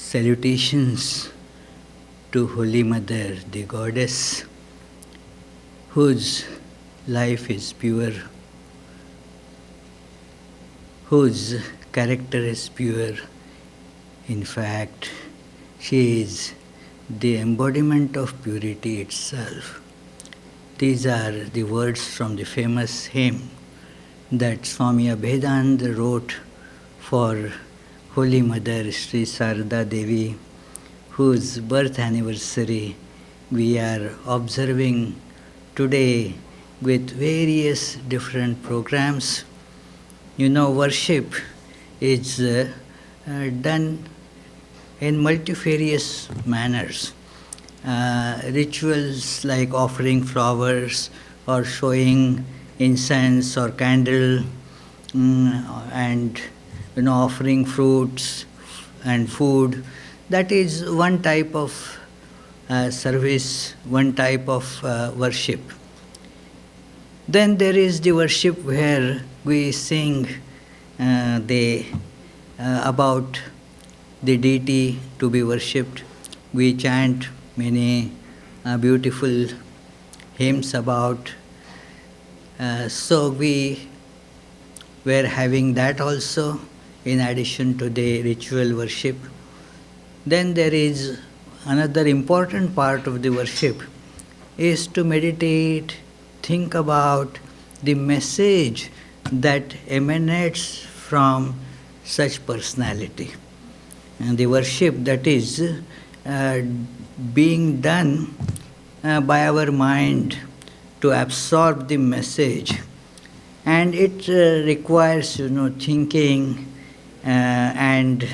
Salutations to Holy Mother, the Goddess, whose life is pure, whose character is pure. In fact, she is the embodiment of purity itself. These are the words from the famous hymn that Swami Abhedananda wrote for Holy Mother Sri Sarada Devi, whose birth anniversary we are observing today with various different programs. You know, worship is done in multifarious manners. Rituals like offering flowers or showing incense or candle, and offering fruits and food. That is one type of service, one type of worship. Then there is the worship where we sing about the deity to be worshipped. We chant many beautiful hymns about. So we were having that also in addition to the ritual worship. Then there is another important part of the worship is to meditate, think about the message that emanates from such personality. And the worship that is being done by our mind to absorb the message. And it requires, thinking and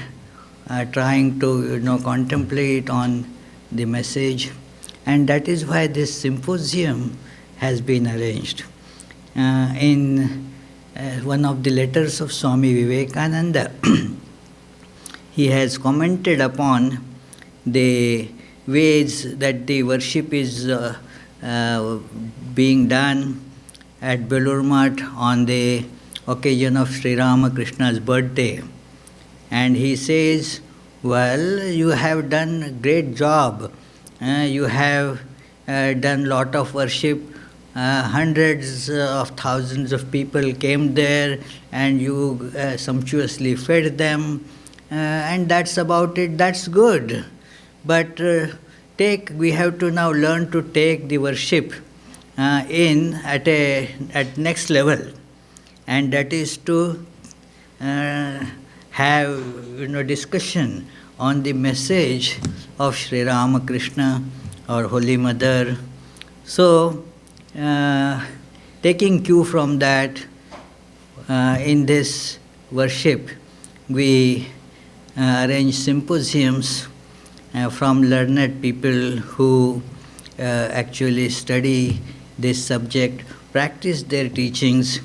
trying to, contemplate on the message. And that is why this symposium has been arranged. In one of the letters of Swami Vivekananda, he has commented upon the ways that the worship is being done at Belur Math on the occasion of Sri Ramakrishna's birthday. And he says, well, you have done a great job. You have done lot of worship. Hundreds of thousands of people came there and you sumptuously fed them. And that's about it. That's good. But we have to now learn to take the worship at next level, and that is to have discussion on the message of Sri Ramakrishna or Holy Mother. So, taking cue from that, in this worship, we arrange symposiums from learned people who actually study this subject, practice their teachings,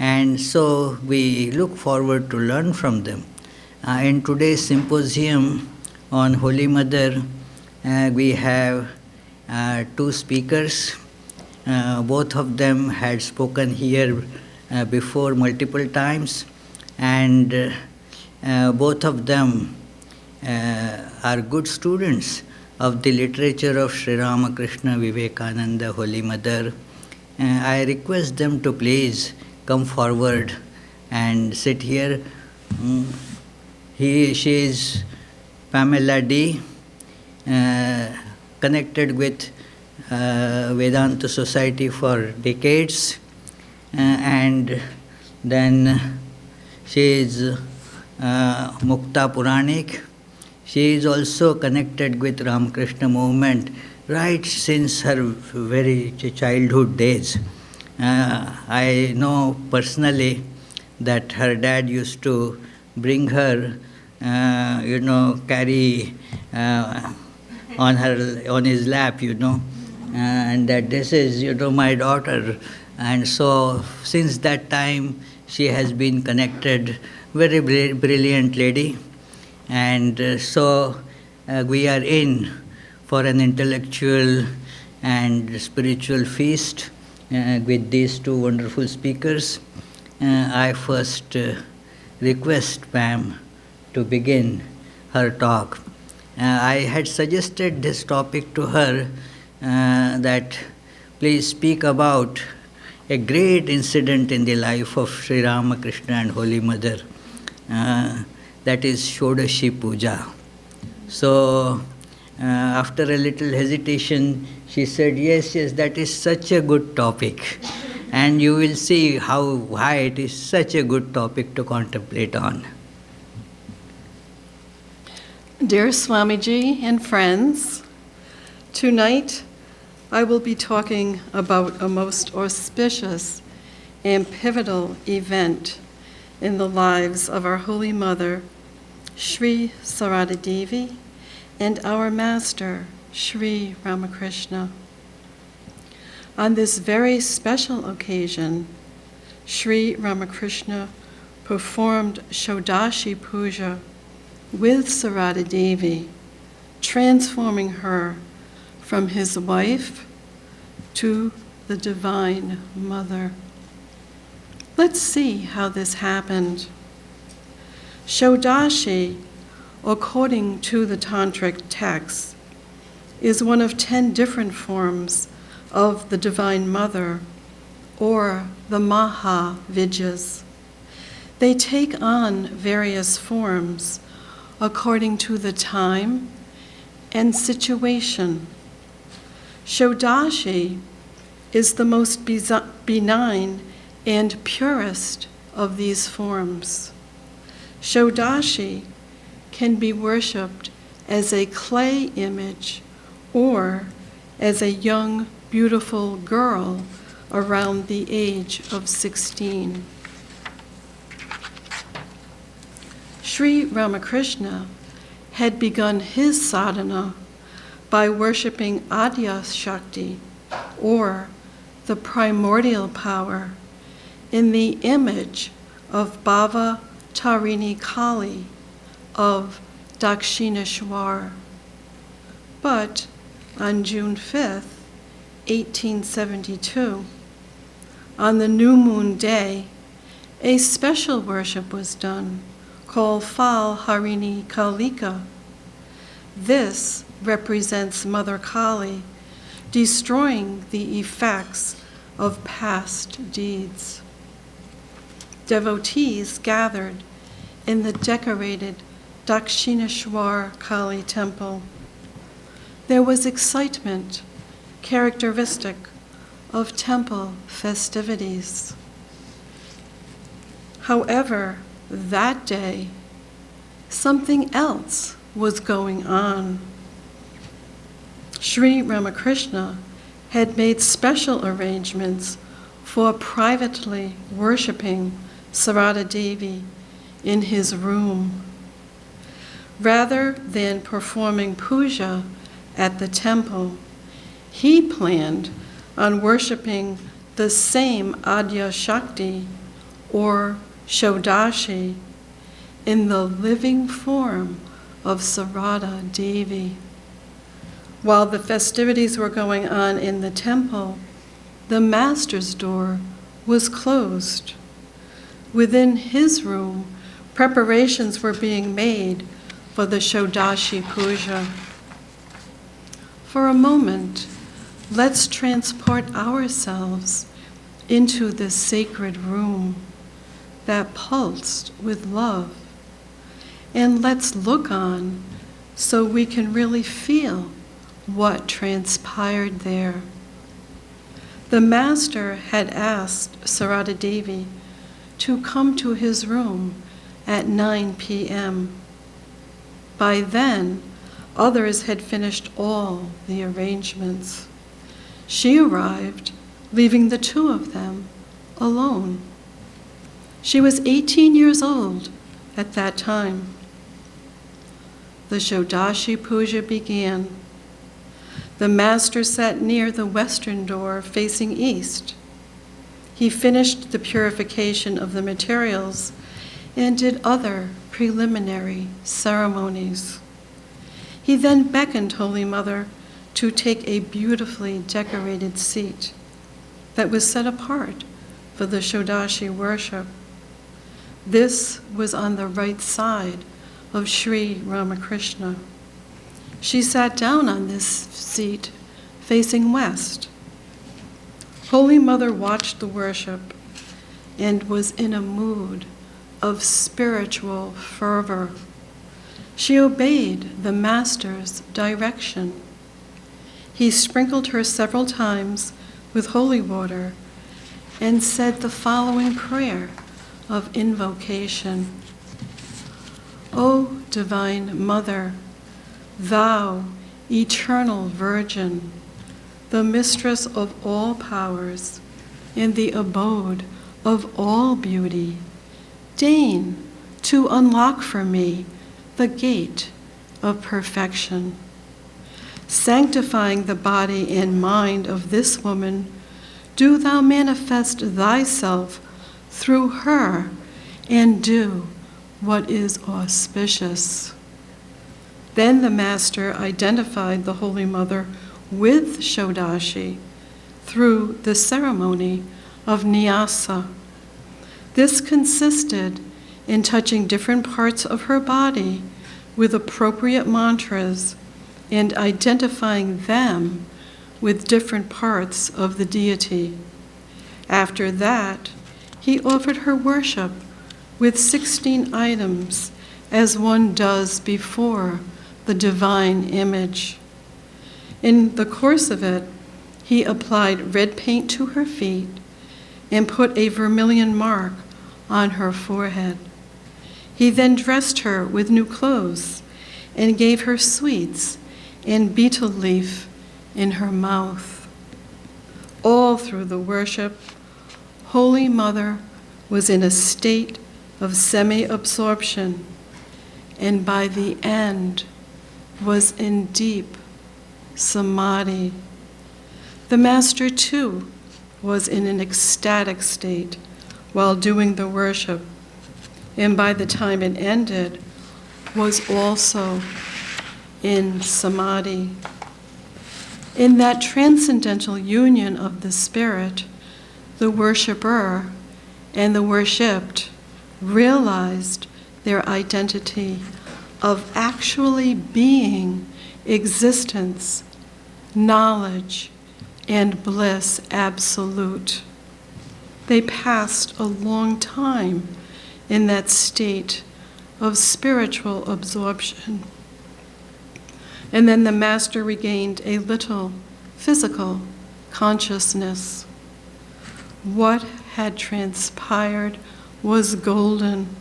and so we look forward to learn from them. In today's symposium on Holy Mother, we have two speakers. Both of them had spoken here before multiple times, and both of them are good students of the literature of Sri Ramakrishna, Vivekananda, Holy Mother. I request them to please come forward and sit here. She is Pamela D., connected with Vedanta Society for decades, and then she is Mukta Puranik. She is also connected with Ramakrishna movement right since her very childhood days. I know personally that her dad used to bring her, carry on his lap, and that this is, my daughter. And so since that time, she has been connected, very brilliant lady. And so we are in for an intellectual and spiritual feast with these two wonderful speakers. I first request Pam to begin her talk I had suggested this topic to her that please speak about a great incident in the life of Sri Ramakrishna and Holy Mother, that is Shodashi Puja. So after a little hesitation, she said, yes, that is such a good topic. And you will see why it is such a good topic to contemplate on. Dear Swamiji and friends, tonight I will be talking about a most auspicious and pivotal event in the lives of our Holy Mother, Sri Sarada Devi, and our Master, Sri Ramakrishna. On this very special occasion, Sri Ramakrishna performed Shodashi Puja with Sarada Devi, transforming her from his wife to the Divine Mother. Let's see how this happened. Shodashi, according to the Tantric texts, is one of 10 different forms of the Divine Mother, or the Maha Vidyas. They take on various forms according to the time and situation. Shodashi is the most benign and purest of these forms. Shodashi can be worshipped as a clay image or as a young, beautiful girl around the age of 16. Sri Ramakrishna had begun his sadhana by worshipping Adya Shakti, or the primordial power, in the image of Bhava Tarini Kali of Dakshineshwar. But on June 5th, 1872, on the new moon day, a special worship was done called Phal Harini Kalika. This represents Mother Kali destroying the effects of past deeds. Devotees gathered in the decorated Dakshineshwar Kali temple. There was excitement characteristic of temple festivities. However, that day, something else was going on. Sri Ramakrishna had made special arrangements for privately worshipping Sarada Devi in his room. Rather than performing puja at the temple, he planned on worshipping the same Adya Shakti, or Shodashi, in the living form of Sarada Devi. While the festivities were going on in the temple, the master's door was closed. Within his room, preparations were being made for the Shodashi Puja. For a moment, let's transport ourselves into this sacred room that pulsed with love, and let's look on so we can really feel what transpired there. The master had asked Sarada Devi to come to his room at 9 p.m. By then, others had finished all the arrangements. She arrived, leaving the two of them alone. She was 18 years old at that time. The Shodashi Puja began. The master sat near the western door facing east. He finished the purification of the materials and did other preliminary ceremonies. He then beckoned Holy Mother to take a beautifully decorated seat that was set apart for the Shodashi worship. This was on the right side of Sri Ramakrishna. She sat down on this seat facing west. Holy Mother watched the worship and was in a mood of spiritual fervor. She obeyed the Master's direction. He sprinkled her several times with holy water and said the following prayer of invocation. O Divine Mother, Thou, eternal Virgin, the mistress of all powers and the abode of all beauty, deign to unlock for me the gate of perfection. Sanctifying the body and mind of this woman, do thou manifest thyself through her and do what is auspicious. Then the Master identified the Holy Mother with Shodashi through the ceremony of Nyasa. This consisted in touching different parts of her body with appropriate mantras and identifying them with different parts of the deity. After that, he offered her worship with 16 items, as one does before the divine image. In the course of it, he applied red paint to her feet and put a vermilion mark on her forehead. He then dressed her with new clothes and gave her sweets and betel leaf in her mouth. All through the worship, Holy Mother was in a state of semi-absorption, and by the end was in deep samadhi. The Master, too, was in an ecstatic state while doing the worship, and by the time it ended, was also in samadhi. In that transcendental union of the spirit, the worshiper and the worshipped realized their identity of actually being existence, knowledge, and bliss absolute. They passed a long time in that state of spiritual absorption. And then the Master regained a little physical consciousness. What had transpired was golden.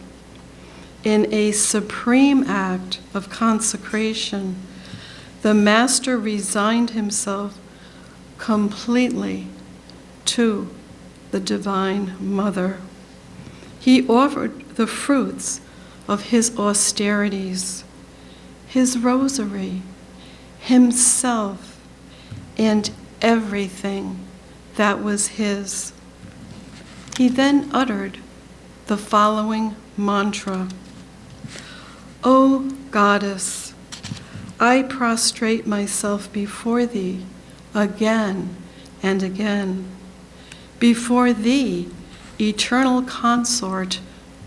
In a supreme act of consecration, the Master resigned himself completely to the Divine Mother. He offered the fruits of his austerities, his rosary, himself, and everything that was his. He then uttered the following mantra. O Goddess, I prostrate myself before thee again and again, before thee, eternal consort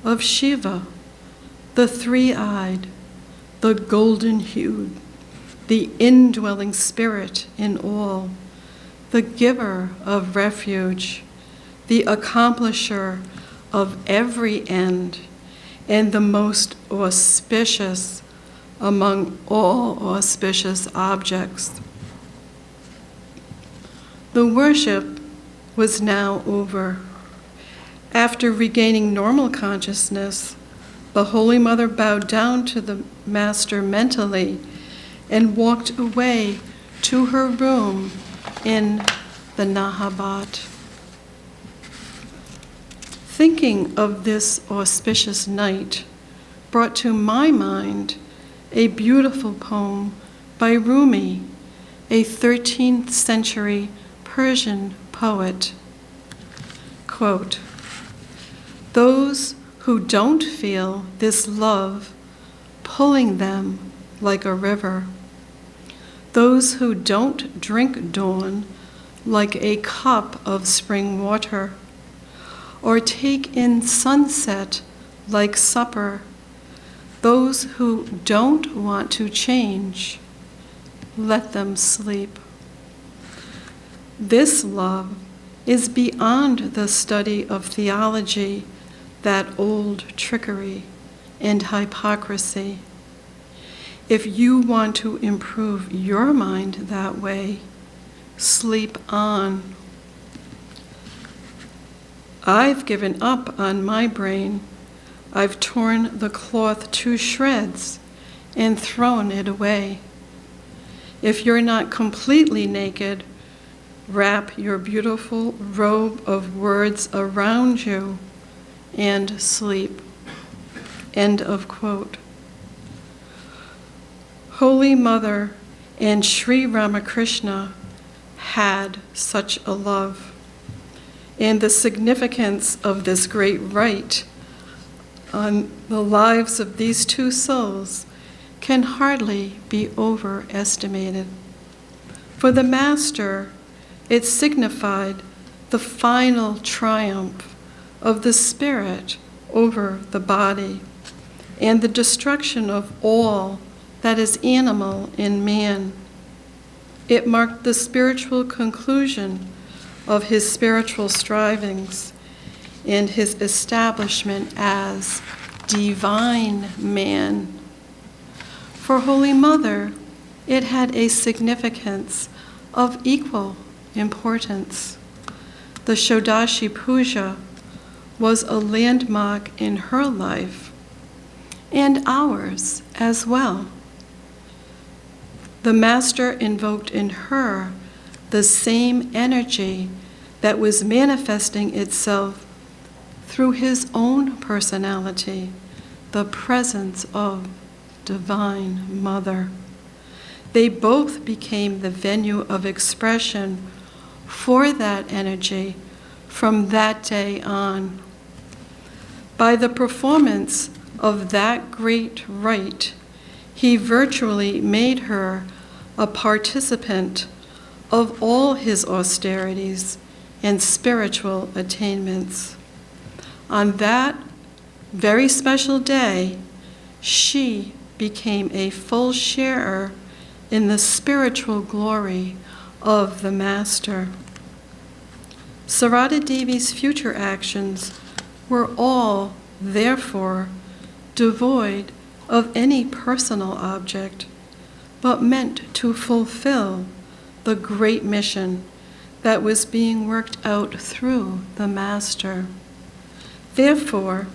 of Shiva, the three-eyed, the golden-hued, the indwelling spirit in all, the giver of refuge, the accomplisher of every end, and the most auspicious among all auspicious objects. The worship was now over. After regaining normal consciousness, the Holy Mother bowed down to the Master mentally and walked away to her room in the Nahabat. Thinking of this auspicious night brought to my mind a beautiful poem by Rumi, a 13th century Persian poet. Quote, "Those who don't feel this love pulling them like a river, those who don't drink dawn like a cup of spring water, or take in sunset like supper, those who don't want to change, let them sleep. This love is beyond the study of theology, that old trickery and hypocrisy. If you want to improve your mind that way, sleep on. I've given up on my brain. I've torn the cloth to shreds and thrown it away. If you're not completely naked, wrap your beautiful robe of words around you and sleep. End of quote. Holy Mother and Sri Ramakrishna had such a love, and the significance of this great rite on the lives of these two souls can hardly be overestimated. For the Master, it signified the final triumph of the spirit over the body and the destruction of all that is animal in man. It marked the spiritual conclusion of his spiritual strivings and his establishment as divine man. For Holy Mother, it had a significance of equal importance. The Shodashi Puja was a landmark in her life and ours as well. The Master invoked in her the same energy that was manifesting itself through his own personality, the presence of Divine Mother. They both became the venue of expression for that energy from that day on. By the performance of that great rite, he virtually made her a participant of all his austerities and spiritual attainments. On that very special day, she became a full sharer in the spiritual glory of the Master. Sarada Devi's future actions were all, therefore, devoid of any personal object, but meant to fulfill the great mission that was being worked out through the Master. Therefore,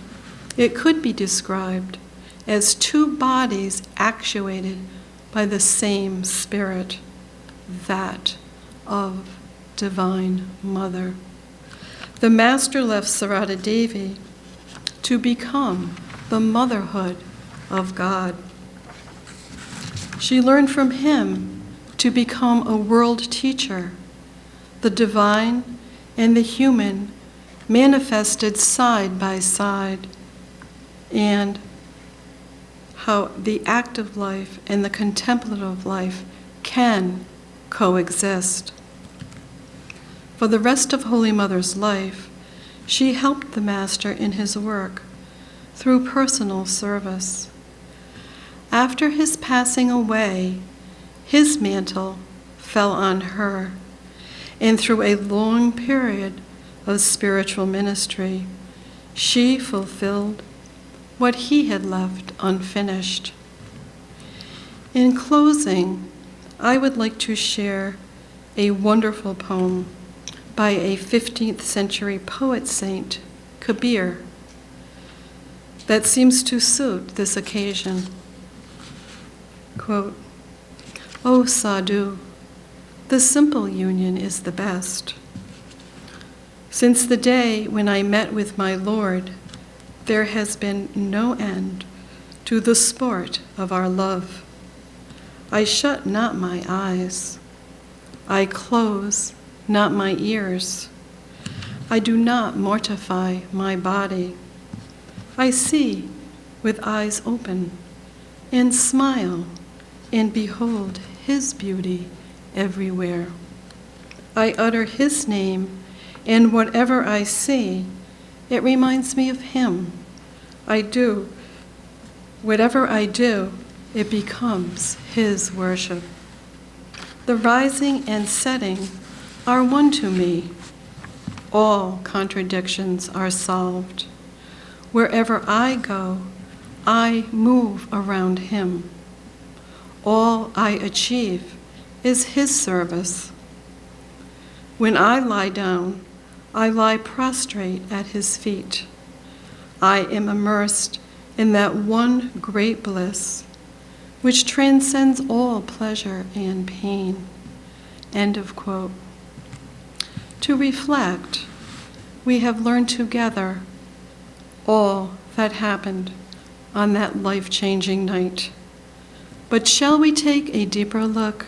it could be described as two bodies actuated by the same spirit, that of Divine Mother. The Master left Sarada Devi to become the motherhood of God. She learned from him to become a world teacher, the divine and the human manifested side by side, and how the active life and the contemplative life can coexist. For the rest of Holy Mother's life, she helped the Master in his work through personal service. After his passing away, his mantle fell on her, and through a long period of spiritual ministry, she fulfilled what he had left unfinished. In closing, I would like to share a wonderful poem by a 15th century poet saint, Kabir, that seems to suit this occasion. Quote, "O Sadhu, the simple union is the best. Since the day when I met with my Lord, there has been no end to the sport of our love. I shut not my eyes. I close not my ears. I do not mortify my body. I see with eyes open and smile and behold his beauty everywhere. I utter his name, and whatever I see, it reminds me of him. Whatever I do, it becomes his worship." The rising and setting are one to me. All contradictions are solved. Wherever I go, I move around him. All I achieve is his service. When I lie down, I lie prostrate at his feet. I am immersed in that one great bliss, which transcends all pleasure and pain. End of quote. To reflect, we have learned together all that happened on that life-changing night. But shall we take a deeper look?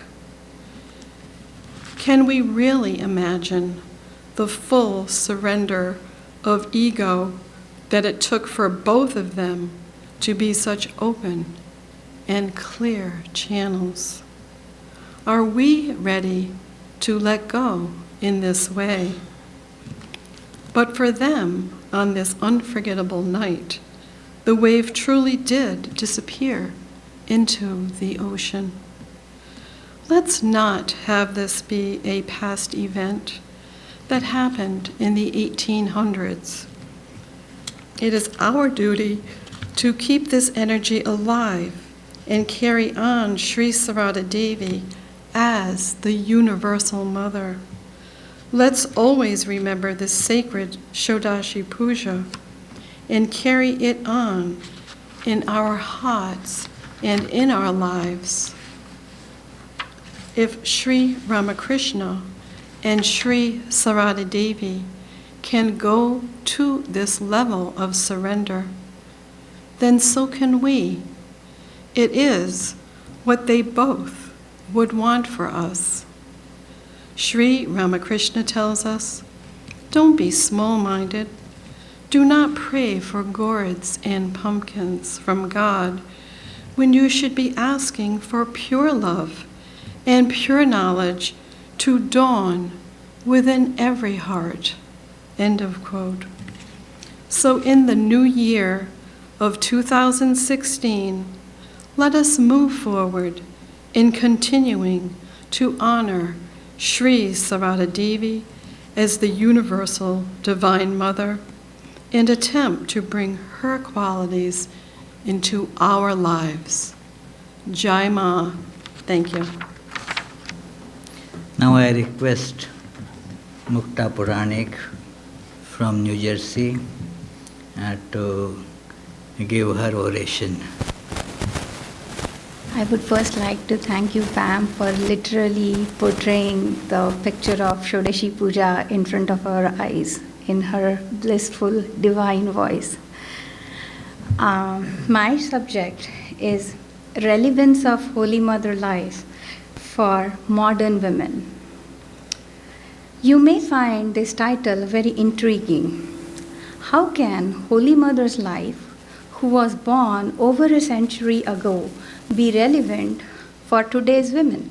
Can we really imagine the full surrender of ego that it took for both of them to be such open and clear channels? Are we ready to let go in this way? But for them, on this unforgettable night, the wave truly did disappear into the ocean. Let's not have this be a past event that happened in the 1800s. It is our duty to keep this energy alive and carry on Sri Sarada Devi as the universal mother. Let's always remember this sacred Shodashi Puja and carry it on in our hearts and in our lives. If Sri Ramakrishna and Sri Sarada Devi can go to this level of surrender, then so can we. It is what they both would want for us. Sri Ramakrishna tells us, don't be small-minded. Do not pray for gourds and pumpkins from God when you should be asking for pure love and pure knowledge to dawn within every heart. End of quote. So in the new year of 2016, let us move forward in continuing to honor Sri Sarada Devi as the universal divine mother and attempt to bring her qualities into our lives. Jai Ma. Thank you. Now I request Mukta Puranik from New Jersey to give her oration. I would first like to thank you, Pam, for literally portraying the picture of Shodashi Puja in front of our eyes in her blissful divine voice. My subject is relevance of Holy Mother life for modern women. You may find this title very intriguing. How can Holy Mother's life, who was born over a century ago, be relevant for today's women?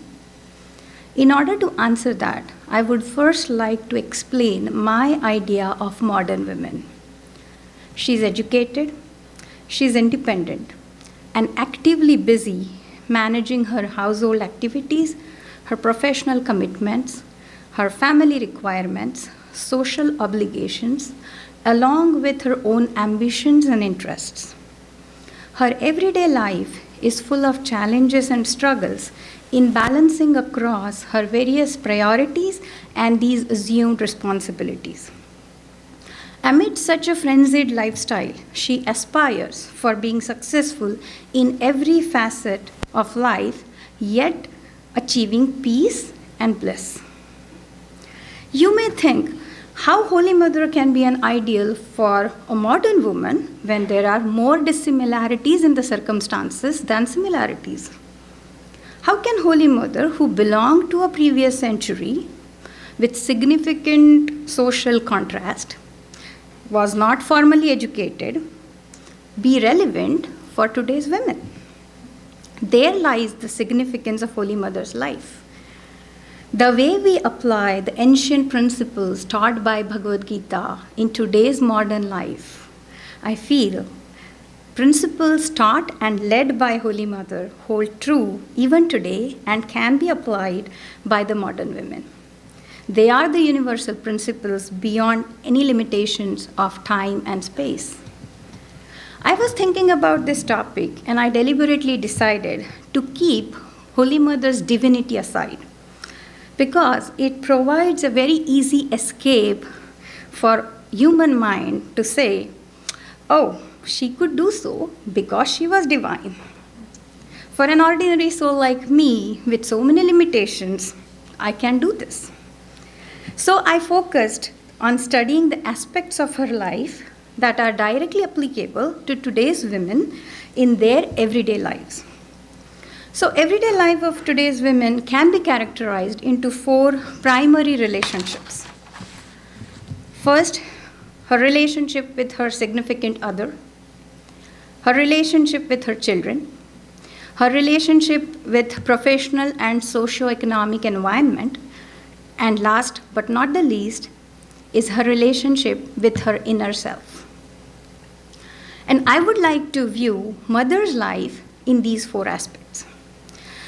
In order to answer that, I would first like to explain my idea of modern women. She's educated, she's independent, and actively busy managing her household activities, her professional commitments, her family requirements, social obligations, along with her own ambitions and interests. Her everyday life is full of challenges and struggles in balancing across her various priorities and these assumed responsibilities. Amid such a frenzied lifestyle, she aspires for being successful in every facet of life, yet achieving peace and bliss. You may think, how Holy Mother can be an ideal for a modern woman when there are more dissimilarities in the circumstances than similarities? How can Holy Mother, who belonged to a previous century with significant social contrast, was not formally educated, be relevant for today's women? There lies the significance of Holy Mother's life. The way we apply the ancient principles taught by Bhagavad Gita in today's modern life, I feel, principles taught and led by Holy Mother hold true even today and can be applied by the modern women. They are the universal principles beyond any limitations of time and space. I was thinking about this topic and I deliberately decided to keep Holy Mother's divinity aside because it provides a very easy escape for human mind to say, oh, she could do so because she was divine. For an ordinary soul like me with so many limitations, I can do this. So I focused on studying the aspects of her life that are directly applicable to today's women in their everyday lives. So everyday life of today's women can be characterized into 4 primary relationships. First, her relationship with her significant other, her relationship with her children, her relationship with professional and socio-economic environment, and last but not the least is her relationship with her inner self. And I would like to view Mother's life in these 4 aspects.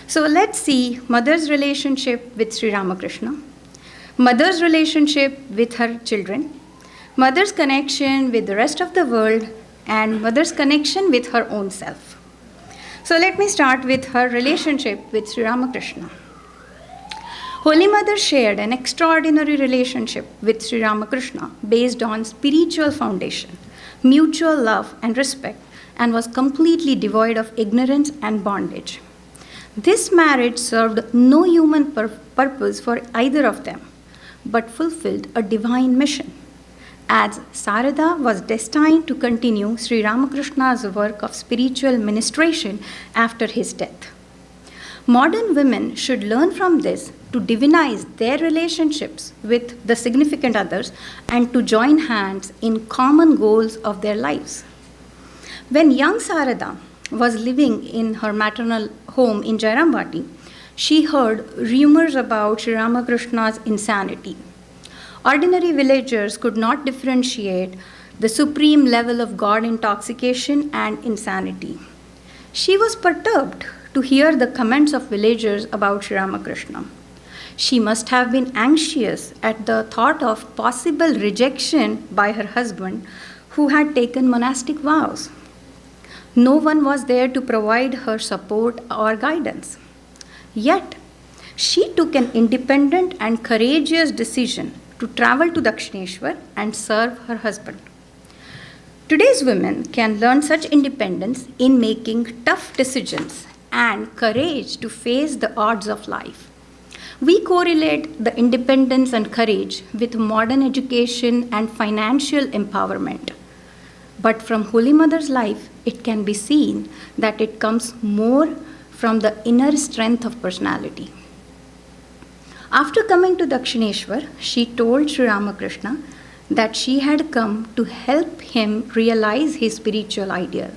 So let's see Mother's relationship with Sri Ramakrishna, Mother's relationship with her children, Mother's connection with the rest of the world, and Mother's connection with her own self. So let me start with her relationship with Sri Ramakrishna. Holy Mother shared an extraordinary relationship with Sri Ramakrishna based on spiritual foundation, mutual love and respect, and was completely devoid of ignorance and bondage. This marriage served no human purpose for either of them, but fulfilled a divine mission, as Sarada was destined to continue Sri Ramakrishna's work of spiritual ministration after his death. Modern women should learn from this to divinize their relationships with the significant others and to join hands in common goals of their lives. When young Sarada was living in her maternal home in Jairambati, she heard rumors about Sri Ramakrishna's insanity. Ordinary villagers could not differentiate the supreme level of God intoxication and insanity. She was perturbed to hear the comments of villagers about Sri Ramakrishna. She must have been anxious at the thought of possible rejection by her husband, who had taken monastic vows. No one was there to provide her support or guidance. Yet, she took an independent and courageous decision to travel to Dakshineshwar and serve her husband. Today's women can learn such independence in making tough decisions and courage to face the odds of life. We correlate the independence and courage with modern education and financial empowerment. But from Holy Mother's life, it can be seen that it comes more from the inner strength of personality. After coming to Dakshineshwar, she told Sri Ramakrishna that she had come to help him realize his spiritual ideal.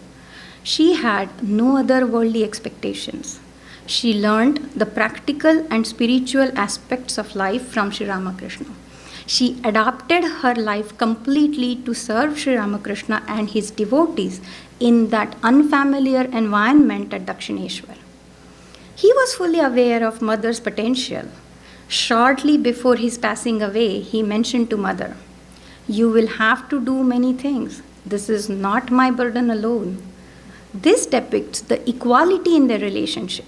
She had no other worldly expectations. She learned the practical and spiritual aspects of life from Sri Ramakrishna. She adapted her life completely to serve Sri Ramakrishna and his devotees in that unfamiliar environment at Dakshineshwar. He was fully aware of Mother's potential. Shortly before his passing away, he mentioned to Mother, "You will have to do many things. This is not my burden alone." This depicts the equality in their relationship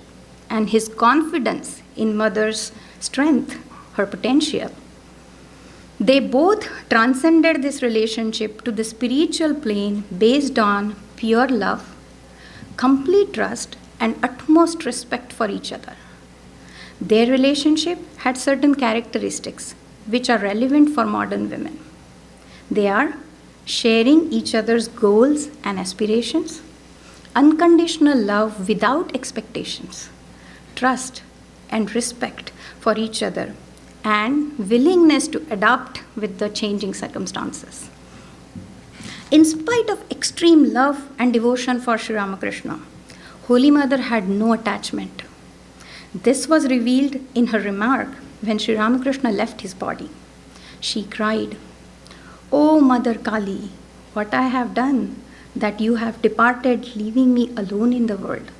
and his confidence in Mother's strength, her potential. They both transcended this relationship to the spiritual plane based on pure love, complete trust, and utmost respect for each other. Their relationship had certain characteristics which are relevant for modern women. They are sharing each other's goals and aspirations, unconditional love without expectations, trust and respect for each other, and willingness to adapt with the changing circumstances. In spite of extreme love and devotion for Sri Ramakrishna, Holy Mother had no attachment. This was revealed in her remark when Sri Ramakrishna left his body. She cried, "O Mother Kali, what I have done, that you have departed, leaving me alone in the world.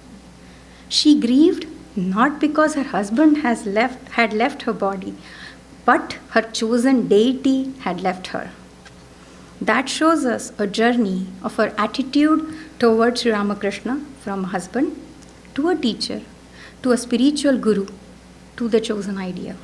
She grieved not because her husband had left her body, but her chosen deity had left her. That shows us a journey of her attitude towards Sri Ramakrishna, from a husband to a teacher, to a spiritual guru, to the chosen idea.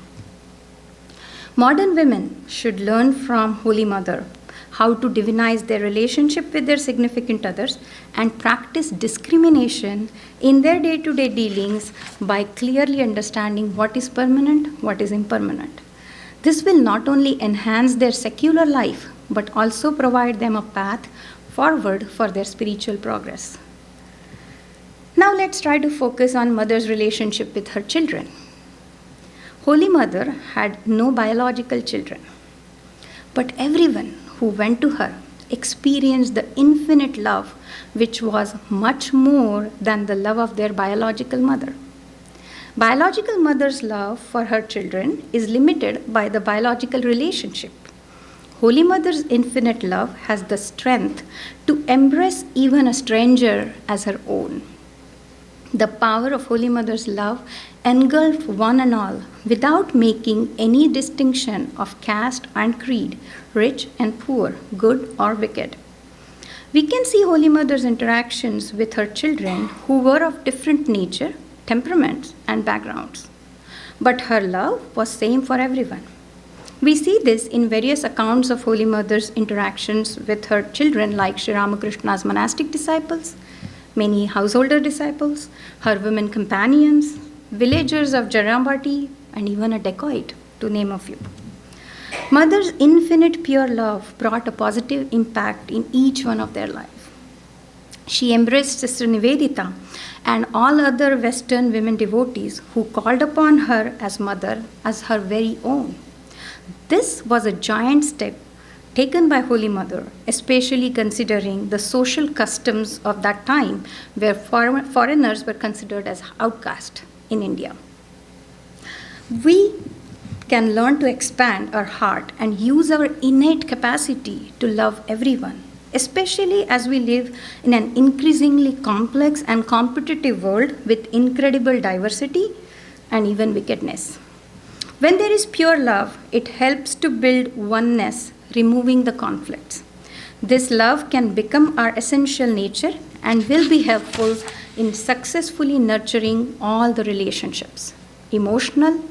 Modern women should learn from Holy Mother how to divinize their relationship with their significant others and practice discrimination in their day-to-day dealings by clearly understanding what is permanent, what is impermanent. This will not only enhance their secular life, but also provide them a path forward for their spiritual progress. Now let's try to focus on mother's relationship with her children. Holy Mother had no biological children, but everyone who went to her experienced the infinite love, which was much more than the love of their biological mother. Biological mother's love for her children is limited by the biological relationship. Holy Mother's infinite love has the strength to embrace even a stranger as her own. The power of Holy Mother's love engulfed one and all without making any distinction of caste and creed, rich and poor, good or wicked. We can see Holy Mother's interactions with her children who were of different nature, temperaments and backgrounds. But her love was same for everyone. We see this in various accounts of Holy Mother's interactions with her children, like Sri Ramakrishna's monastic disciples, many householder disciples, her women companions, villagers of Jarambati, and even a dacoit, to name a few. Mother's infinite pure love brought a positive impact in each one of their lives. She embraced Sister Nivedita and all other Western women devotees who called upon her as mother as her very own. This was a giant step taken by Holy Mother, especially considering the social customs of that time where foreigners were considered as outcasts in India. We can learn to expand our heart and use our innate capacity to love everyone, especially as we live in an increasingly complex and competitive world with incredible diversity and even wickedness. When there is pure love, it helps to build oneness, removing the conflicts. This love can become our essential nature and will be helpful in successfully nurturing all the relationships, emotional,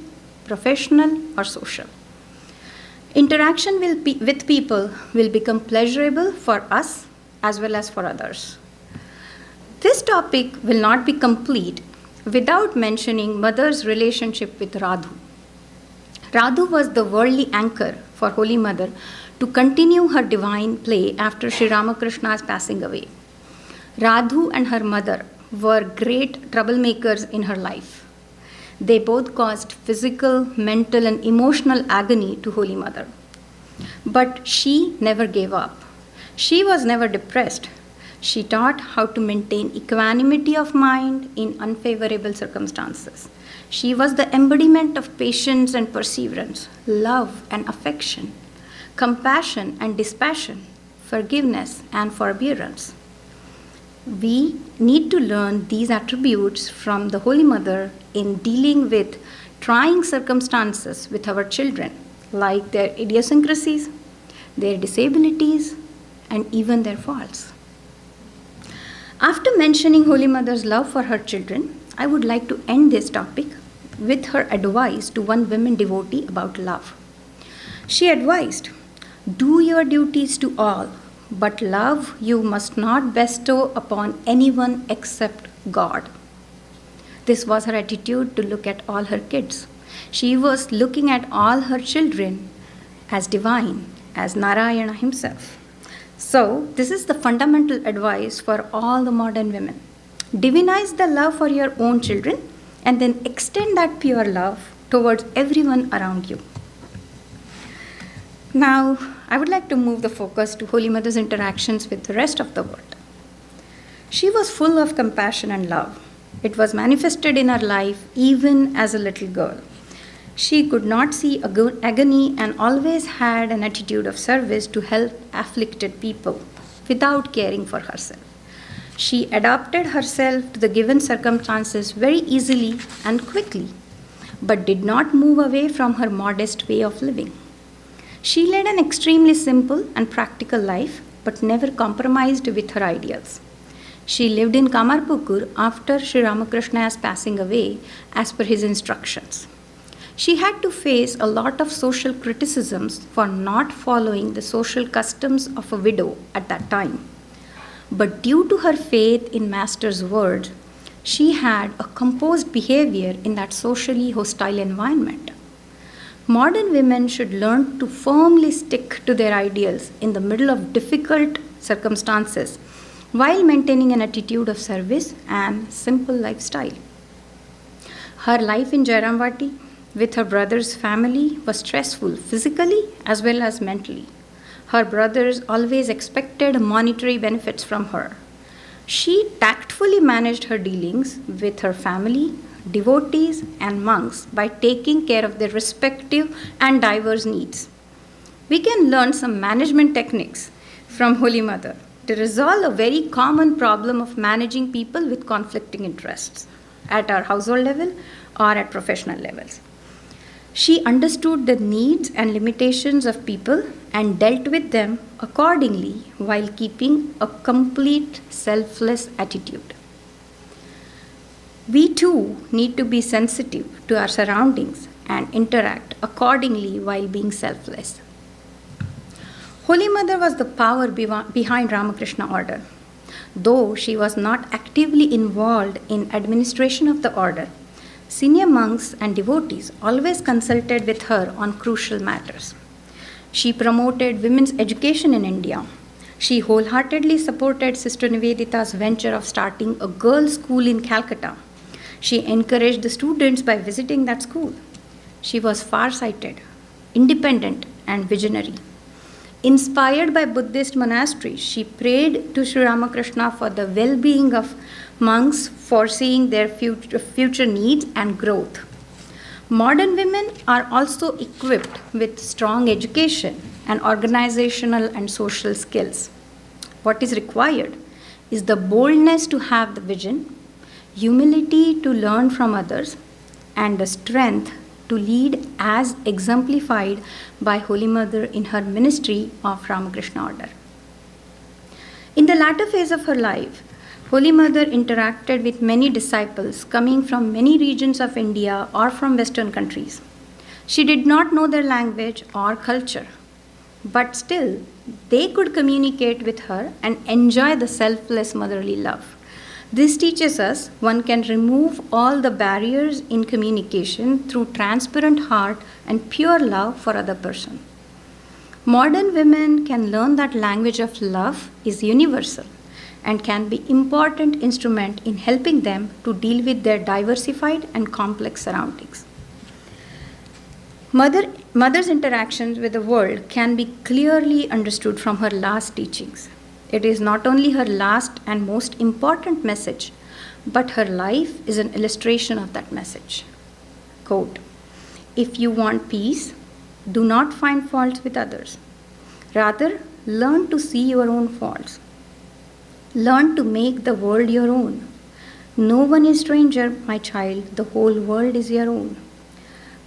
professional, or social. Interaction with people will become pleasurable for us as well as for others. This topic will not be complete without mentioning Mother's relationship with Radhu. Radhu was the worldly anchor for Holy Mother to continue her divine play after Sri Ramakrishna's passing away. Radhu and her mother were great troublemakers in her life. They both caused physical, mental, and emotional agony to Holy Mother. But she never gave up. She was never depressed. She taught how to maintain equanimity of mind in unfavorable circumstances. She was the embodiment of patience and perseverance, love and affection, compassion and dispassion, forgiveness and forbearance. We need to learn these attributes from the Holy Mother in dealing with trying circumstances with our children, like their idiosyncrasies, their disabilities, and even their faults. After mentioning Holy Mother's love for her children, I would like to end this topic with her advice to one woman devotee about love. She advised, "Do your duties to all, but love you must not bestow upon anyone except God." This was her attitude to look at all her kids. She was looking at all her children as divine, as Narayana himself. So, this is the fundamental advice for all the modern women. Divinize the love for your own children and then extend that pure love towards everyone around you. Now, I would like to move the focus to Holy Mother's interactions with the rest of the world. She was full of compassion and love. It was manifested in her life even as a little girl. She could not see agony and always had an attitude of service to help afflicted people, without caring for herself. She adapted herself to the given circumstances very easily and quickly, but did not move away from her modest way of living. She led an extremely simple and practical life, but never compromised with her ideals. She lived in Kamarpukur after Sri Ramakrishna's passing away as per his instructions. She had to face a lot of social criticisms for not following the social customs of a widow at that time. But due to her faith in Master's words, she had a composed behavior in that socially hostile environment. Modern women should learn to firmly stick to their ideals in the middle of difficult circumstances while maintaining an attitude of service and simple lifestyle. Her life in Jairamvati with her brother's family was stressful physically as well as mentally. Her brothers always expected monetary benefits from her. She tactfully managed her dealings with her family, devotees, and monks by taking care of their respective and diverse needs. We can learn some management techniques from Holy Mother to resolve a very common problem of managing people with conflicting interests at our household level or at professional levels. She understood the needs and limitations of people and dealt with them accordingly while keeping a complete selfless attitude. We too need to be sensitive to our surroundings and interact accordingly while being selfless. Holy Mother was the power behind Ramakrishna order. Though she was not actively involved in administration of the order, senior monks and devotees always consulted with her on crucial matters. She promoted women's education in India. She wholeheartedly supported Sister Nivedita's venture of starting a girls' school in Calcutta. She encouraged the students by visiting that school. She was far-sighted, independent, and visionary. Inspired by Buddhist monasteries, she prayed to Sri Ramakrishna for the well-being of monks, foreseeing their future needs and growth. Modern women are also equipped with strong education and organizational and social skills. What is required is the boldness to have the vision, humility to learn from others, and the strength to lead as exemplified by Holy Mother in her ministry of Ramakrishna order. In the latter phase of her life, Holy Mother interacted with many disciples coming from many regions of India or from Western countries. She did not know their language or culture, but still they could communicate with her and enjoy the selfless motherly love. This teaches us one can remove all the barriers in communication through transparent heart and pure love for other person. Modern women can learn that language of love is universal and can be important instrument in helping them to deal with their diversified and complex surroundings. Mother's interactions with the world can be clearly understood from her last teachings. It is not only her last and most important message, but her life is an illustration of that message. Quote, "If you want peace, do not find faults with others. Rather, learn to see your own faults. Learn to make the world your own. No one is stranger, my child, the whole world is your own."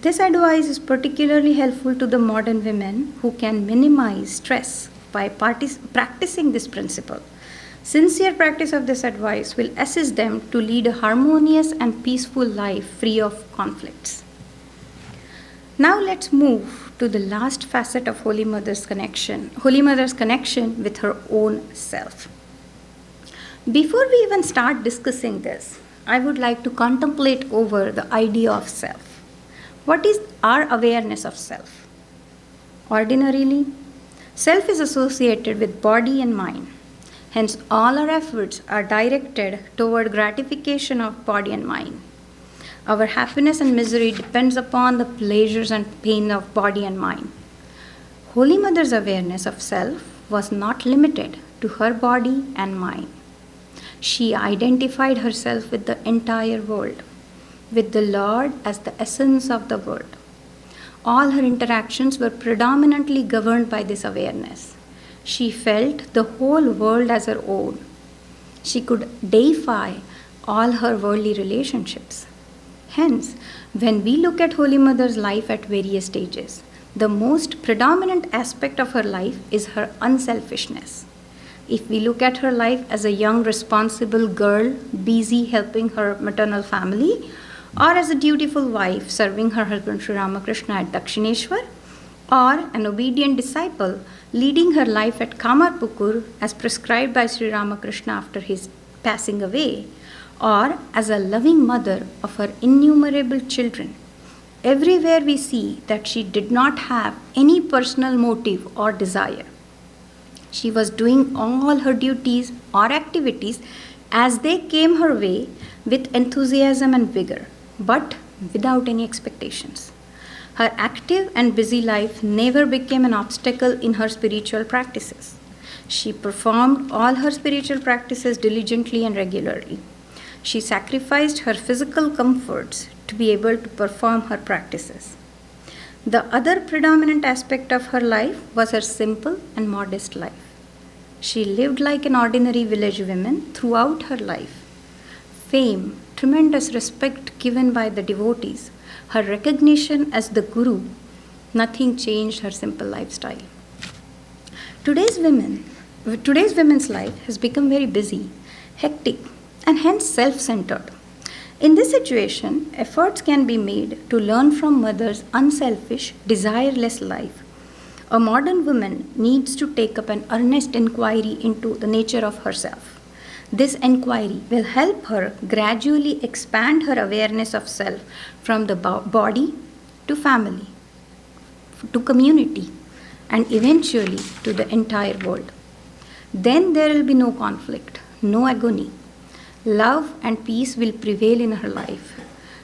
This advice is particularly helpful to the modern women who can minimize stress by practicing this principle. Sincere practice of this advice will assist them to lead a harmonious and peaceful life free of conflicts. Now let's move to the last facet of Holy Mother's connection with her own self. Before we even start discussing this, I would like to contemplate over the idea of self. What is our awareness of self? Ordinarily, self is associated with body and mind. Hence, all our efforts are directed toward gratification of body and mind. Our happiness and misery depends upon the pleasures and pain of body and mind. Holy Mother's awareness of self was not limited to her body and mind. She identified herself with the entire world, with the Lord as the essence of the world. All her interactions were predominantly governed by this awareness, She felt the whole world as her own. She could deify all her worldly relationships. Hence, when we look at Holy Mother's life at various stages, the most predominant aspect of her life is her unselfishness. If we look at her life as a young, responsible girl, busy helping her maternal family, or as a dutiful wife serving her husband Sri Ramakrishna at Dakshineshwar, or an obedient disciple leading her life at Kamarpukur as prescribed by Sri Ramakrishna after his passing away, or as a loving mother of her innumerable children, everywhere we see that she did not have any personal motive or desire. She was doing all her duties or activities as they came her way with enthusiasm and vigor, but without any expectations. Her active and busy life never became an obstacle in her spiritual practices. She performed all her spiritual practices diligently and regularly. She sacrificed her physical comforts to be able to perform her practices. The other predominant aspect of her life was her simple and modest life. She lived like an ordinary village woman throughout her life. Fame, tremendous respect given by the devotees, her recognition as the Guru, nothing changed her simple lifestyle. Today's women's life has become very busy, hectic, and hence self-centered. In this situation, efforts can be made to learn from Mother's unselfish, desireless life. A modern woman needs to take up an earnest inquiry into the nature of herself. This inquiry will help her gradually expand her awareness of self from the body to family, to community, and eventually to the entire world. Then there will be no conflict, no agony. Love and peace will prevail in her life.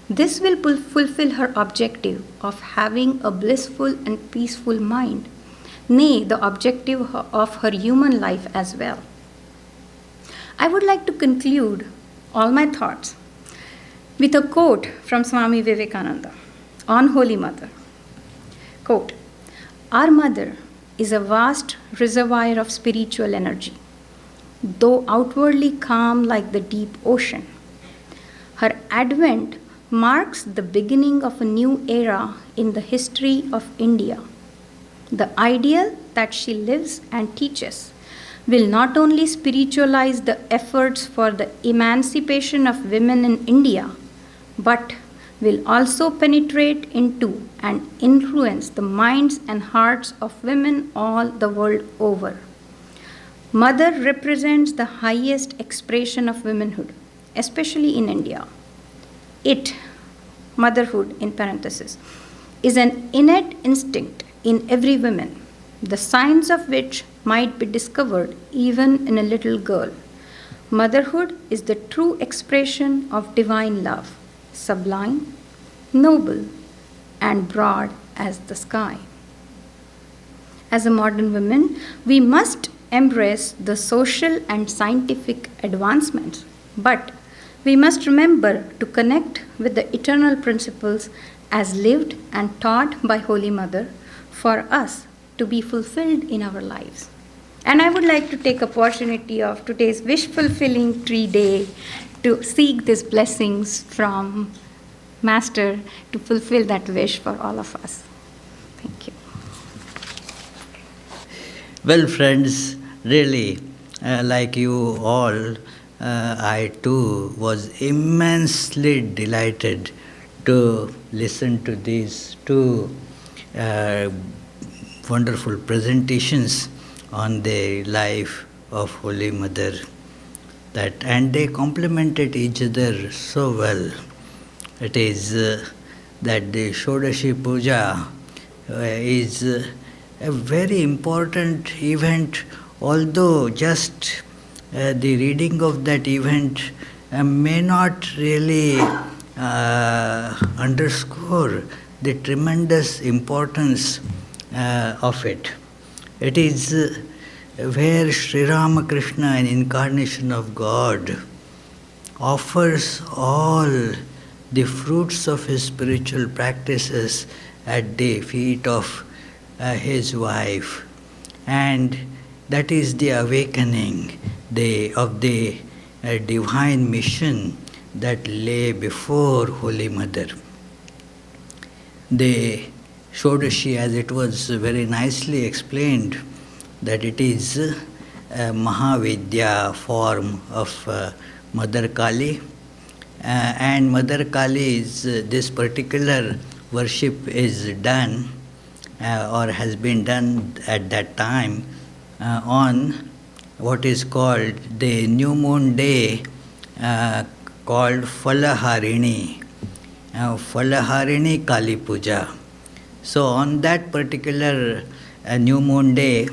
This will fulfill her objective of having a blissful and peaceful mind, nay, the objective of her human life as well. I would like to conclude all my thoughts with a quote from Swami Vivekananda on Holy Mother. Quote, "Our Mother is a vast reservoir of spiritual energy, though outwardly calm like the deep ocean. Her advent marks the beginning of a new era in the history of India. The ideal that she lives and teaches will not only spiritualize the efforts for the emancipation of women in India, but will also penetrate into and influence the minds and hearts of women all the world over. Mother represents the highest expression of womanhood, especially in India. It, motherhood in parenthesis, is an innate instinct in every woman, the signs of which might be discovered even in a little girl. Motherhood is the true expression of divine love, sublime, noble, and broad as the sky. As a modern woman, we must embrace the social and scientific advancements, but we must remember to connect with the eternal principles as lived and taught by Holy Mother for us to be fulfilled in our lives. And I would like to take opportunity of today's wish-fulfilling tree day to seek these blessings from Master to fulfill that wish for all of us. Thank you. Well, friends, really, like you all, I too was immensely delighted to listen to these two wonderful presentations on the life of Holy Mother. And they complemented each other so well. It is that the Shodashi Puja is a very important event, although just the reading of that event may not really underscore the tremendous importance of it. It is where Sri Ramakrishna, an incarnation of God, offers all the fruits of his spiritual practices at the feet of his wife. And That is the awakening of the divine mission that lay before Holy Mother. The Shodashi, as it was very nicely explained, that it is a Mahavidya form of Mother Kali. And Mother Kali's this particular worship is done or has been done at that time on what is called the new moon day called Falaharini, Falaharini Kali Puja. So on that particular new moon day,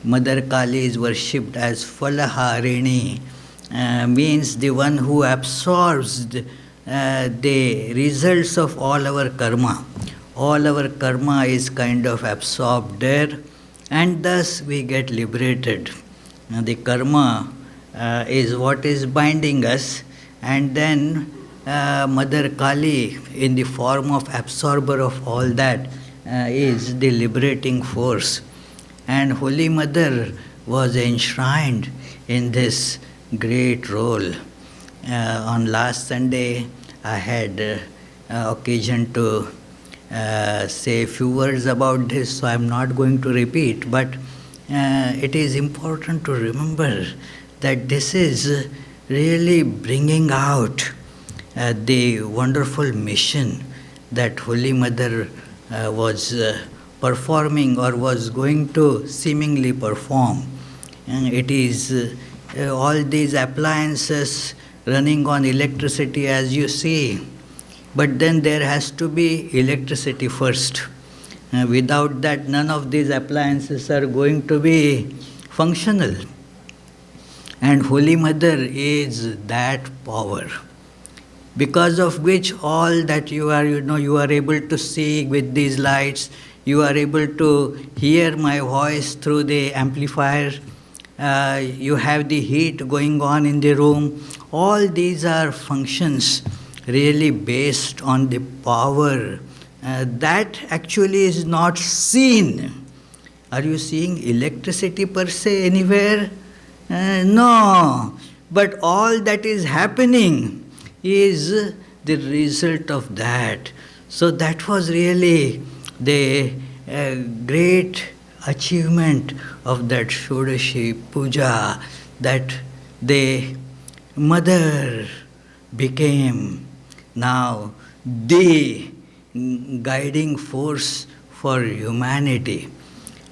Mother Kali is worshipped as Falaharini, means the one who absorbs the results of all our karma. All our karma is kind of absorbed there, and thus we get liberated. Now the karma is what is binding us, and then Mother Kali, in the form of absorber of all that, is the liberating force. And Holy Mother was enshrined in this great role. On last Sunday, I had occasion to say a few words about this, so I am not going to repeat, but it is important to remember that this is really bringing out the wonderful mission that Holy Mother was performing or was going to seemingly perform. And it is all these appliances running on electricity, as you see, but then there has to be electricity first. Without that, none of these appliances are going to be functional. And Holy Mother is that power, because of which all that you are able to see with these lights, you are able to hear my voice through the amplifier, you have the heat going on in the room. All these are functions really based on the power that actually is not seen. Are you seeing electricity per se anywhere? No. But all that is happening is the result of that. So that was really the great achievement of that Shodashi Puja, that the Mother became now the guiding force for humanity.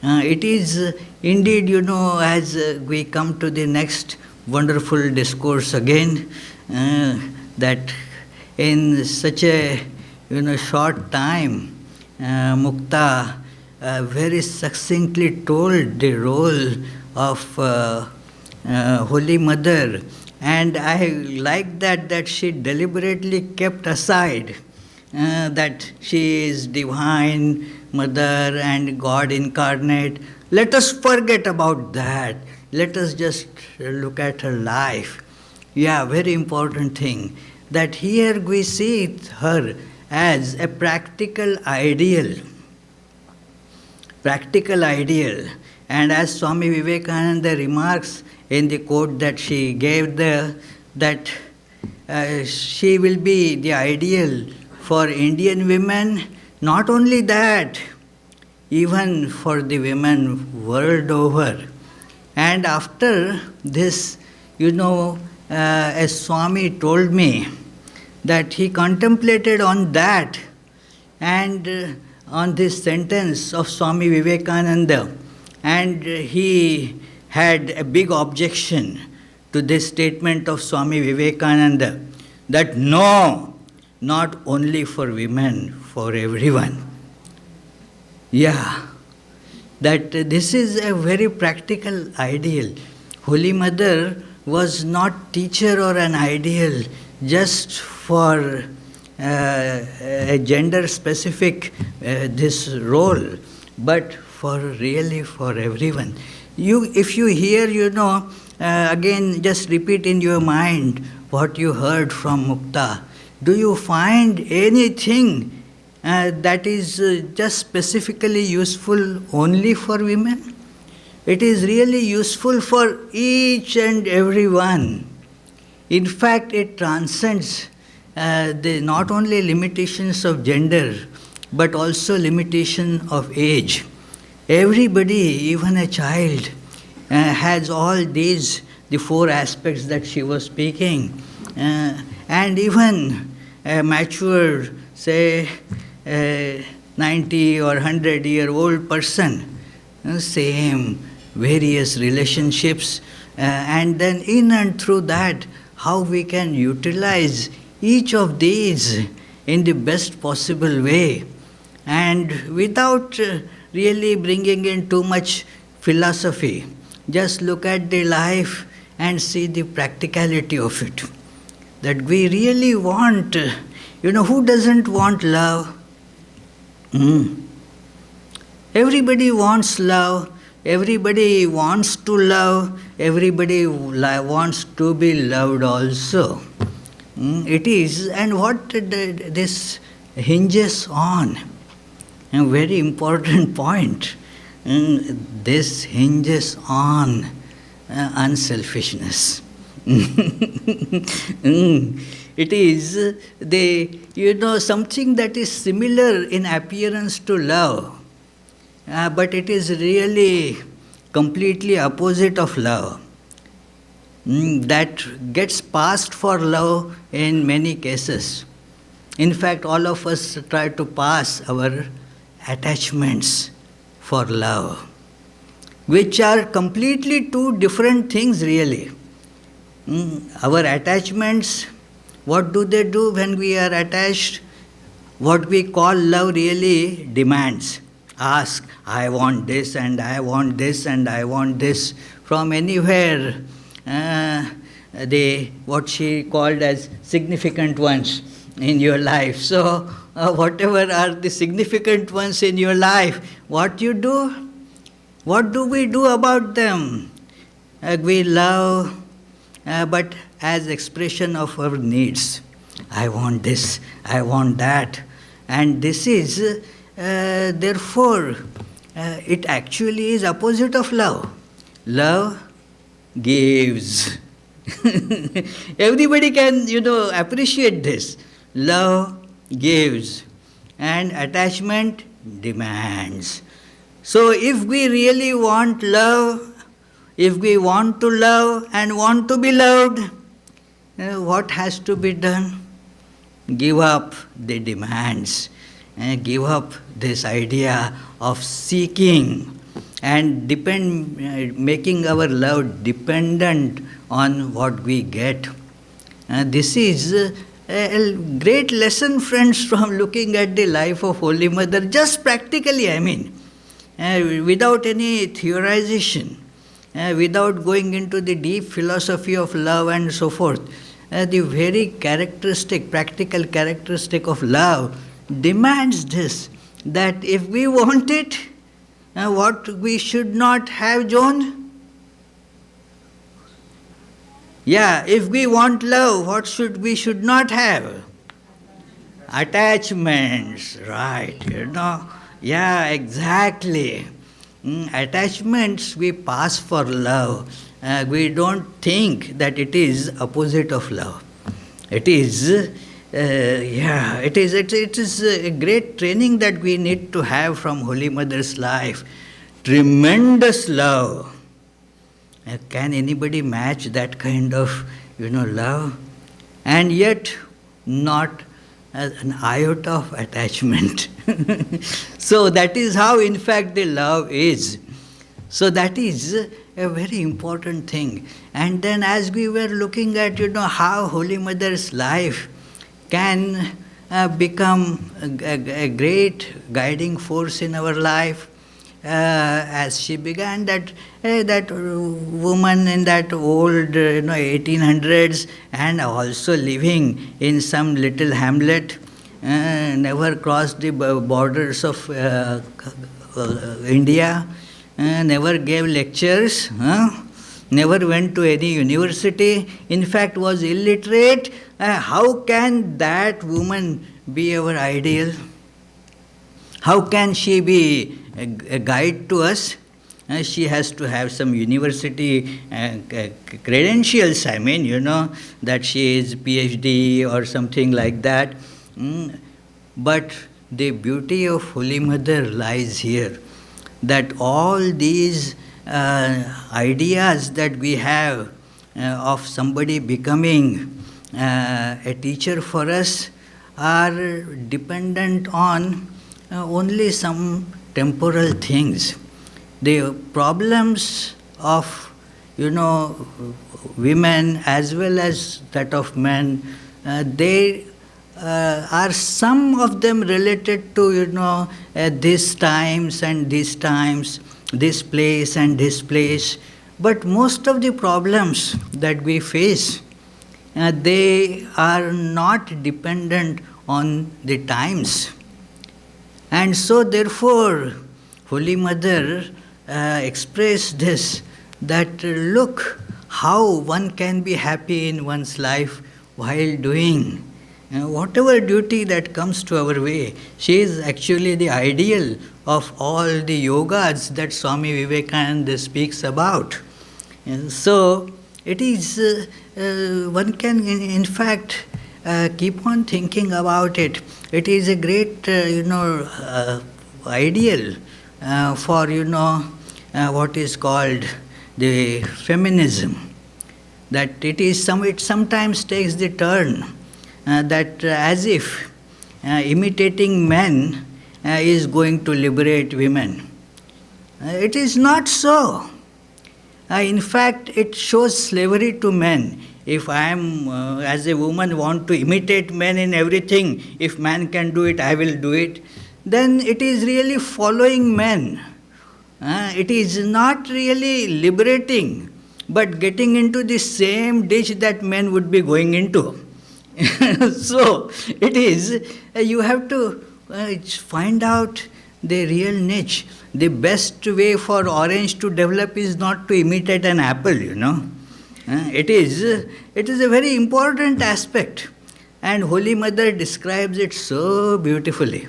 It is indeed, as we come to the next wonderful discourse again, that in such a short time, Mukta very succinctly told the role of Holy Mother, and I like that she deliberately kept aside that she is divine Mother and God incarnate. Let us forget about that. Let us just look at her life. Yeah, very important thing, that here we see her as a practical ideal. Practical ideal. And as Swami Vivekananda remarks in the quote that she gave there, that she will be the ideal for Indian women. Not only that, even for the women world over. And after this, as Swami told me, that he contemplated on that and on this sentence of Swami Vivekananda, and he had a big objection to this statement of Swami Vivekananda, that no, not only for women, for everyone. Yeah, that this is a very practical ideal. Holy Mother was not teacher or an ideal just for a gender specific this role, but really for everyone. If you hear, again just repeat in your mind what you heard from Mukta. Do you find anything that is just specifically useful only for women? It is really useful for each and every one. In fact, it transcends not only limitations of gender, but also limitation of age. Everybody, even a child, has all these, the four aspects that she was speaking. And even a mature, say, 90 or 100-year-old person, same various relationships, and then in and through that, how we can utilize each of these in the best possible way, and without really bringing in too much philosophy. Just look at the life and see the practicality of it. That we really want, who doesn't want love? Everybody wants love. Everybody wants to love. Everybody wants to be loved also. It is, and what this hinges on, a very important point. This hinges on unselfishness. It is something that is similar in appearance to love, but it is really completely opposite of love. That gets passed for love in many cases. In fact, all of us try to pass our attachments for love, which are completely two different things really. Our attachments, what do they do when we are attached? What we call love really demands. Ask, I want this and I want this and I want this from anywhere. What she called as significant ones in your life. So whatever are the significant ones in your life, what you do? What do we do about them? We love, but as expression of our needs. I want this, I want that. And this is, therefore, it actually is opposite of love. Love gives. Everybody can, appreciate this. Love gives, and attachment demands. So if we really want love, if we want to love and want to be loved, what has to be done? Give up the demands, give up this idea of seeking and making our love dependent on what we get. This is a great lesson, friends, from looking at the life of Holy Mother, just practically, without any theorization, without going into the deep philosophy of love and so forth. The very practical characteristic of love demands this, that if we want it, what we should not have, John? Yeah, if we want love, what we should not have? Attachments, right, Yeah, exactly. Attachments we pass for love. We don't think that it is opposite of love. It is, it is a great training that we need to have from Holy Mother's life. Tremendous love. Can anybody match that kind of, love? And yet, not an iota of attachment. So that is how, in fact, the love is. So that is a very important thing. And then as we were looking at, how Holy Mother's life can become a great guiding force in our life, as she began that woman in that old 1800s, and also living in some little hamlet, never crossed the borders of India, never gave lectures, never went to any university, in fact was illiterate. How can that woman be our ideal? How can she be a guide to us? She has to have some university credentials, I mean, that she is PhD or something like that. But the beauty of Holy Mother lies here, that all these ideas that we have of somebody becoming a teacher for us are dependent on only some temporal things. The problems of, women as well as that of men, they are some of them related to, these times and these times, this place and this place. But most of the problems that we face, they are not dependent on the times. And so therefore, Holy Mother expressed this, that look how one can be happy in one's life while doing whatever duty that comes to our way. She is actually the ideal of all the yogas that Swami Vivekananda speaks about. And so it is, one can in fact keep on thinking about it. It is a great, ideal for, what is called the feminism. That it sometimes takes the turn that as if imitating men is going to liberate women. It is not so. In fact, it shows slavery to men. If I am, as a woman, want to imitate men in everything, if man can do it, I will do it, then it is really following men. It is not really liberating, but getting into the same ditch that men would be going into. So, it is, you have to find out the real niche. The best way for orange to develop is not to imitate an apple, It is a very important aspect. And Holy Mother describes it so beautifully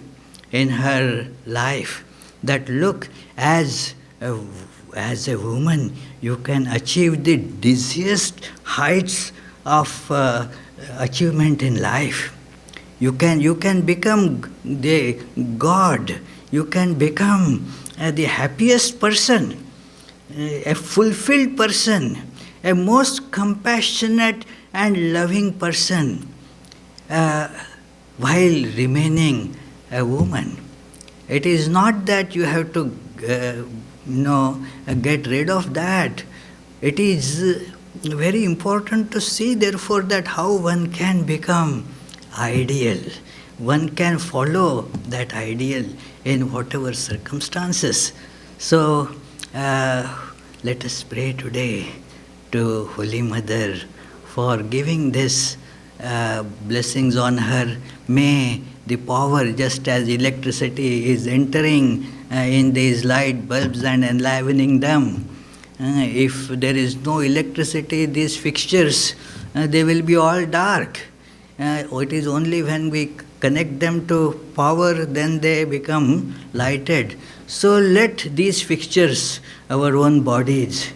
in her life, that look, as a woman, you can achieve the dizziest heights of achievement in life. You can become the God. You can become the happiest person, a fulfilled person, a most compassionate and loving person, while remaining a woman. It is not that you have to, get rid of that. It is very important to see, therefore, that how one can become ideal. One can follow that ideal in whatever circumstances. So, let us pray today to Holy Mother for giving this blessings on her. May the power, just as electricity is entering in these light bulbs and enlivening them, if there is no electricity, these fixtures, they will be all dark. It is only when we connect them to power, then they become lighted. So let these fixtures, our own bodies,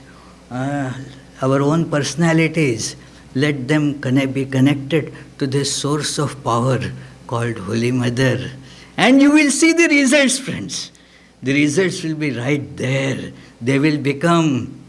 our own personalities, let them be connected to this source of power called Holy Mother. And you will see the results, friends. The results will be right there. They will become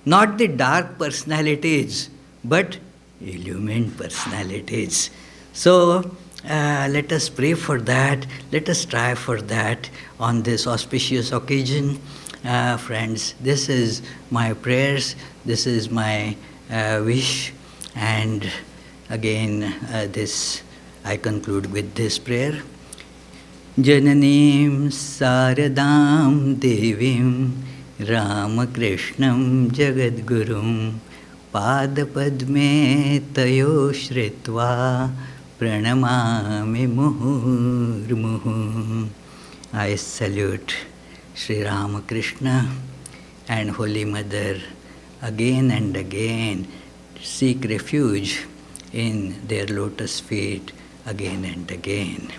not the dark personalities, but illumined personalities. So, let us pray for that. Let us strive for that on this auspicious occasion. Friends, this is my prayers. This is my wish. And again, this I conclude with this prayer. Jananim Saradam Devim Ramakrishnam Jagadgurum Padapadme Tayo Shritva Pranamami Muhurmuhu. I salute Sri Ramakrishna and Holy Mother again and again. Seek refuge in their lotus feet again and again.